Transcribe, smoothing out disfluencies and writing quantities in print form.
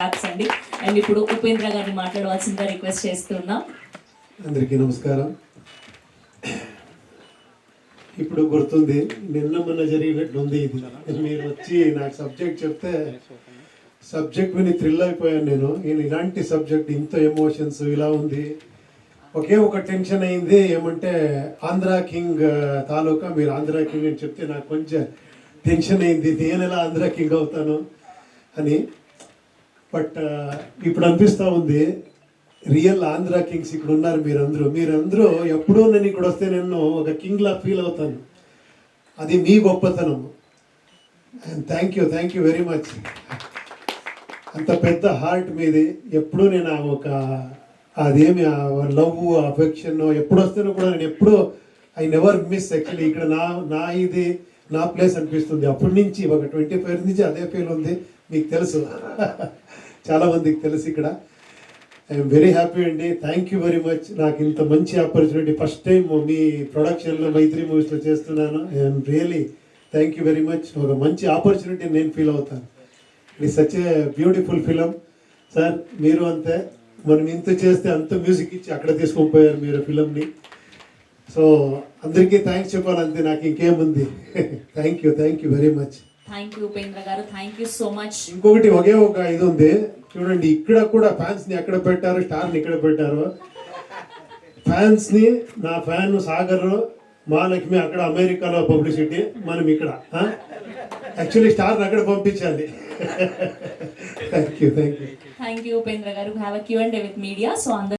అండి. అండ్ ఇప్పుడు ఉపేంద్ర గారిని మాట్లాడవలసిందిగా రిక్వెస్ట్ చేస్తున్నాం. అందరికీ నమస్కారం. ఇప్పుడు గుర్తుంది, నిన్న మొన్న జరిగినట్టుంది ఇది. మీరు వచ్చి నాకు సబ్జెక్ట్ చెప్తే సబ్జెక్ట్ విని థ్రిల్ అయిపోయాను నేను. ఇలాంటి సబ్జెక్ట్, ఇంత ఎమోషన్స్ ఇలా ఉంది. ఒకే ఒక టెన్షన్ అయింది, ఏమంటే ఆంధ్ర కింగ్ తాలూకా. మీరు ఆంధ్ర కింగ్ అని చెప్తే నాకు కొంచెం టెన్షన్ అయింది, నేను ఎలా ఆంధ్ర కింగ్ అవుతాను అని. బట్ ఇప్పుడు అనిపిస్తూ ఉంది, రియల్ ఆంధ్ర కింగ్స్ ఇక్కడ ఉన్నారు. మీరందరూ ఎప్పుడూ నేను ఇక్కడ వస్తే నేను ఒక కింగ్లా ఫీల్ అవుతాను. అది మీ గొప్పతనం. And thank you very much. అంత పెద్ద హార్ట్ మీది. ఎప్పుడూ నేను అదేమి లవ్ అఫెక్షన్ ఎప్పుడు వస్తేనో కూడా నేను ఎప్పుడూ ఐ నెవర్ మిస్. యాక్చువల్లీ ఇక్కడ నా ప్లేస్ అనిపిస్తుంది. అప్పటి నుంచి ఒక 25 నుంచి అదే ఫీల్ ఉంది. మీకు తెలుసు, చాలా మందికి తెలుసు. ఇక్కడ ఐఎమ్ వెరీ హ్యాపీ అండి. Thank you very much. నాకు ఇంత మంచి ఆపర్చునిటీ ఫస్ట్ టైం మీ ప్రొడక్షన్లో మైత్రి మూవీస్లో చేస్తున్నాను. I'm really thank you very much. ఒక మంచి ఆపర్చునిటీ నేను ఫీల్ అవుతాను. It such a beautiful film. Sir మీరు అంతే, మనం ఇంత చేస్తే అంత మ్యూజిక్ ఇచ్చి అక్కడ తీసుకొని పోయారు మీరు ఫిలంని. సో అందరికీ థ్యాంక్స్ చెప్పాలంతే, నాకు ఇంకేముంది. Thank you very much. Thank you Upendra గారు, థ్యాంక్ యూ సో మచ్. ఇంకొకటి ఒకే ఒక ఇది ఉంది చూడండి, ఇక్కడ కూడా ఫ్యాన్స్ ని ఎక్కడ పెట్టారు, స్టార్ ని ఇక్కడ పెట్టారు. ఫ్యాన్స్ ని, నా ఫ్యాన్ సాగర్, మహాలక్ష్మి అక్కడ అమెరికాలో పబ్లిసిటీ, మనం ఇక్కడ. యాక్చువల్లీ స్టార్ అక్కడ పంపించాలి. థ్యాంక్ యూ ఉపేంద్ర గారు. Have a Q&A with media. So